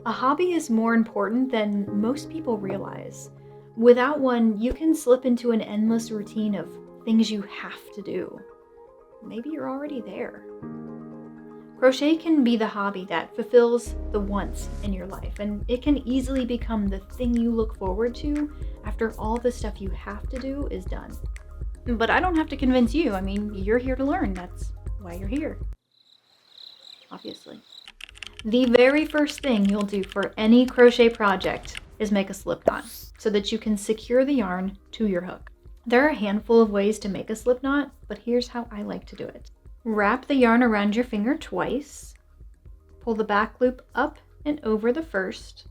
A hobby is more important than most people realize. Without one, you can slip into an endless routine of things you have to do. Maybe you're already there. Crochet can be the hobby that fulfills the wants in your life, and it can easily become the thing you look forward to after all the stuff you have to do is done. But I don't have to convince you. I mean, you're here to learn. That's why you're here. Obviously. The very first thing you'll do for any crochet project is make a slip knot so that you can secure the yarn to your hook. There are a handful of ways to make a slip knot, but here's how I like to do it. Wrap the yarn around your finger twice, pull the back loop up and over the first,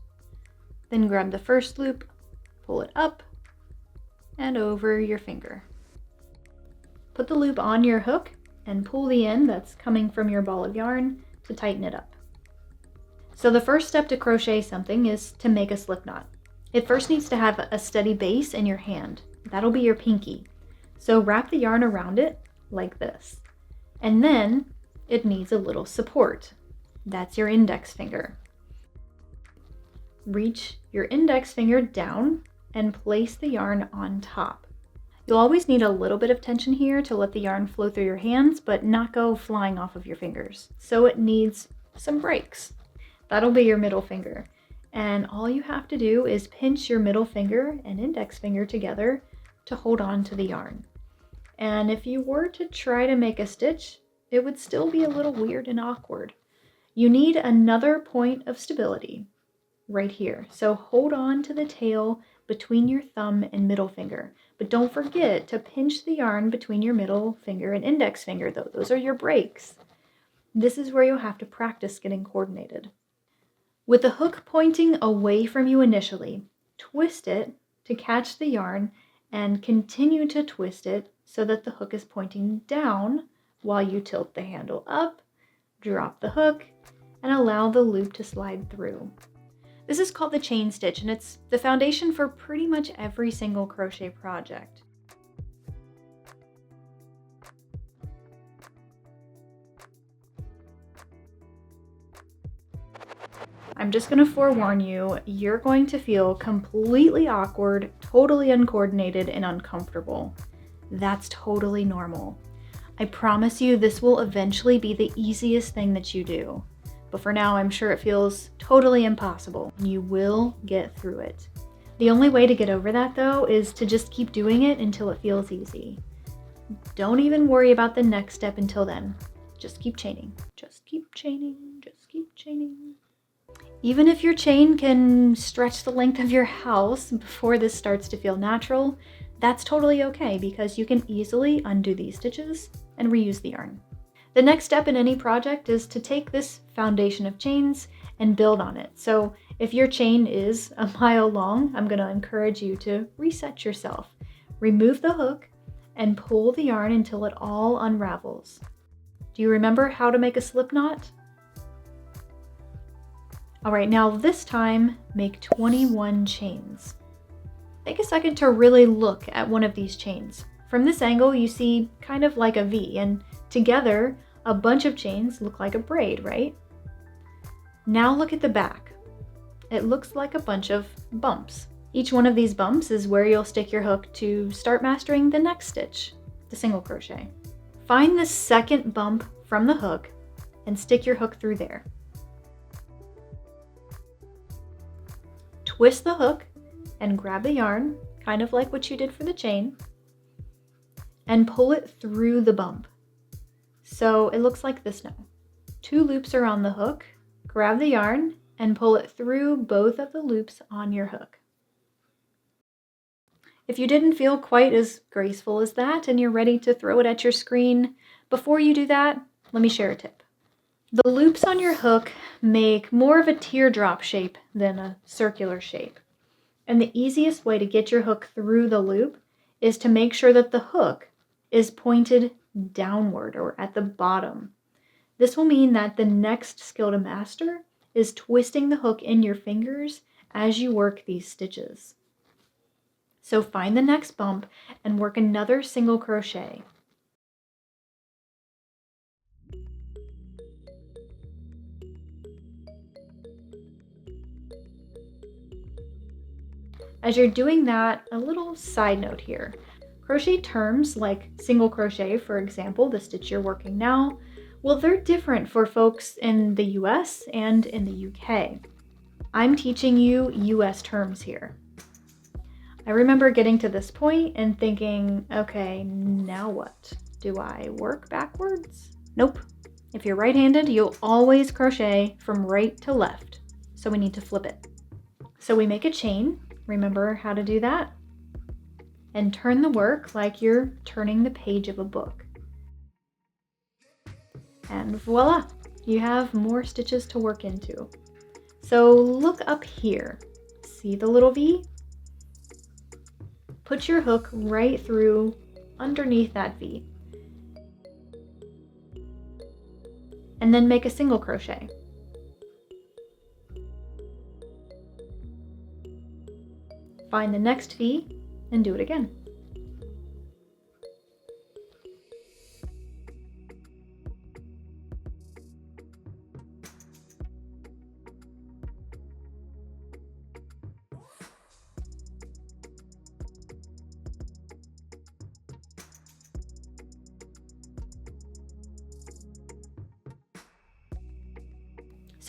then grab the first loop, pull it up and over your finger. Put the loop on your hook and pull the end that's coming from your ball of yarn to tighten it up. So the first step to crochet something is to make a slip knot. It first needs to have a steady base in your hand. That'll be your pinky. So wrap the yarn around it like this. And then it needs a little support. That's your index finger. Reach your index finger down and place the yarn on top. You'll always need a little bit of tension here to let the yarn flow through your hands, but not go flying off of your fingers. So it needs some breaks. That'll be your middle finger. And all you have to do is pinch your middle finger and index finger together to hold on to the yarn. And if you were to try to make a stitch, it would still be a little weird and awkward. You need another point of stability right here. So hold on to the tail between your thumb and middle finger. But don't forget to pinch the yarn between your middle finger and index finger, though. Those are your breaks. This is where you'll have to practice getting coordinated. With the hook pointing away from you initially, twist it to catch the yarn and continue to twist it so that the hook is pointing down while you tilt the handle up, drop the hook, and allow the loop to slide through. This is called the chain stitch, and it's the foundation for pretty much every single crochet project. I'm just going to forewarn you, you're going to feel completely awkward, totally uncoordinated, and uncomfortable. That's totally normal. I promise you this will eventually be the easiest thing that you do. But for now, I'm sure it feels totally impossible. You will get through it. The only way to get over that, though, is to just keep doing it until it feels easy. Don't even worry about the next step until then. Just keep chaining. Just keep chaining. Just keep chaining. Even if your chain can stretch the length of your house before this starts to feel natural, that's totally okay because you can easily undo these stitches and reuse the yarn. The next step in any project is to take this foundation of chains and build on it. So if your chain is a mile long, I'm going to encourage you to reset yourself. Remove the hook and pull the yarn until it all unravels. Do you remember how to make a slip knot? All right, now this time make 21 chains. Take a second to really look at one of these chains. From this angle, you see kind of like a V, and together, a bunch of chains look like a braid, right? Now look at the back. It looks like a bunch of bumps. Each one of these bumps is where you'll stick your hook to start mastering the next stitch, the single crochet. Find the second bump from the hook and stick your hook through there. Twist the hook and grab the yarn, kind of like what you did for the chain, and pull it through the bump. So it looks like this now. 2 loops are on the hook, grab the yarn, and pull it through both of the loops on your hook. If you didn't feel quite as graceful as that and you're ready to throw it at your screen, before you do that, let me share a tip. The loops on your hook make more of a teardrop shape than a circular shape. And the easiest way to get your hook through the loop is to make sure that the hook is pointed downward or at the bottom. This will mean that the next skill to master is twisting the hook in your fingers as you work these stitches. So find the next bump and work another single crochet. As you're doing that, a little side note here. Crochet terms like single crochet, for example, the stitch you're working now, well, they're different for folks in the US and in the UK. I'm teaching you US terms here. I remember getting to this point and thinking, okay, now what? Do I work backwards? Nope. If you're right-handed, you'll always crochet from right to left. So we need to flip it. So we make a chain. Remember how to do that? And turn the work like you're turning the page of a book. And voila, you have more stitches to work into. So look up here. See the little V? Put your hook right through underneath that V. And then make a single crochet. Find the next V and do it again.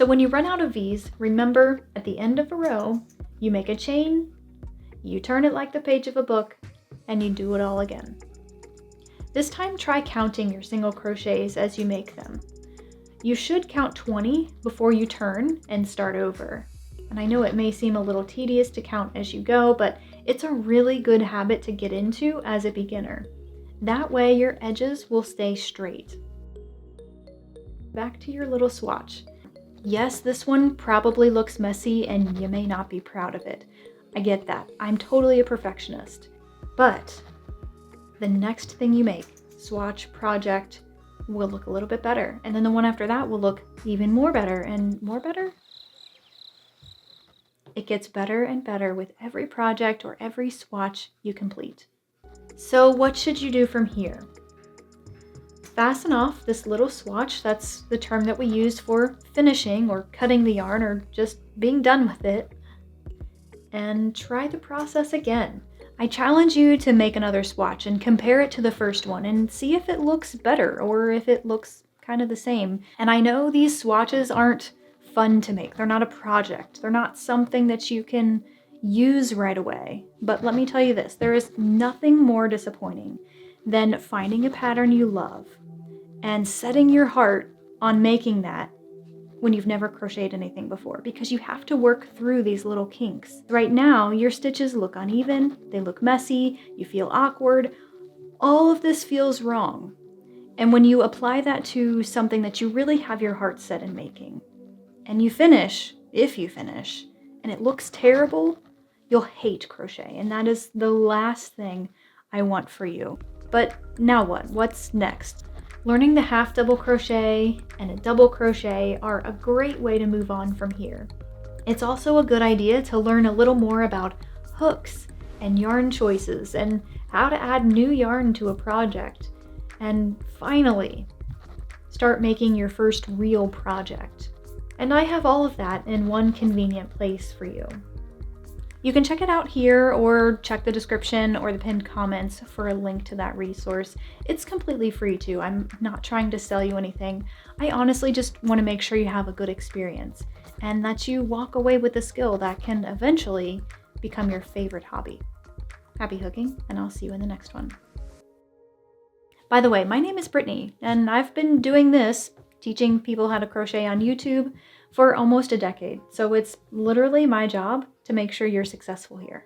So when you run out of V's, remember at the end of a row, you make a chain, you turn it like the page of a book, and you do it all again. This time try counting your single crochets as you make them. You should count 20 before you turn and start over. And I know it may seem a little tedious to count as you go, but it's a really good habit to get into as a beginner. That way your edges will stay straight. Back to your little swatch. Yes, this one probably looks messy and you may not be proud of it. I get that. I'm totally a perfectionist. But the next thing you make, swatch, project, will look a little bit better. And then the one after that will look even more better and more better. It gets better and better with every project or every swatch you complete. So what should you do from here? Fasten off this little swatch. That's the term that we use for finishing or cutting the yarn or just being done with it. And try the process again. I challenge you to make another swatch and compare it to the first one and see if it looks better or if it looks kind of the same. And I know these swatches aren't fun to make. They're not a project. They're not something that you can use right away. But let me tell you this, there is nothing more disappointing than finding a pattern you love and setting your heart on making that when you've never crocheted anything before, because you have to work through these little kinks. Right now, your stitches look uneven, they look messy, you feel awkward. All of this feels wrong. And when you apply that to something that you really have your heart set in making, and you finish, if you finish, and it looks terrible, you'll hate crochet. And that is the last thing I want for you. But now what? What's next? Learning the half double crochet and a double crochet are a great way to move on from here. It's also a good idea to learn a little more about hooks and yarn choices and how to add new yarn to a project. And finally, start making your first real project. And I have all of that in one convenient place for you. You can check it out here or check the description or the pinned comments for a link to that resource. It's completely free too. I'm not trying to sell you anything. I honestly just want to make sure you have a good experience and that you walk away with a skill that can eventually become your favorite hobby. Happy hooking, and I'll see you in the next one. By the way, my name is Brittany, and I've been doing this, teaching people how to crochet on YouTube, for almost a decade. So it's literally my job to make sure you're successful here.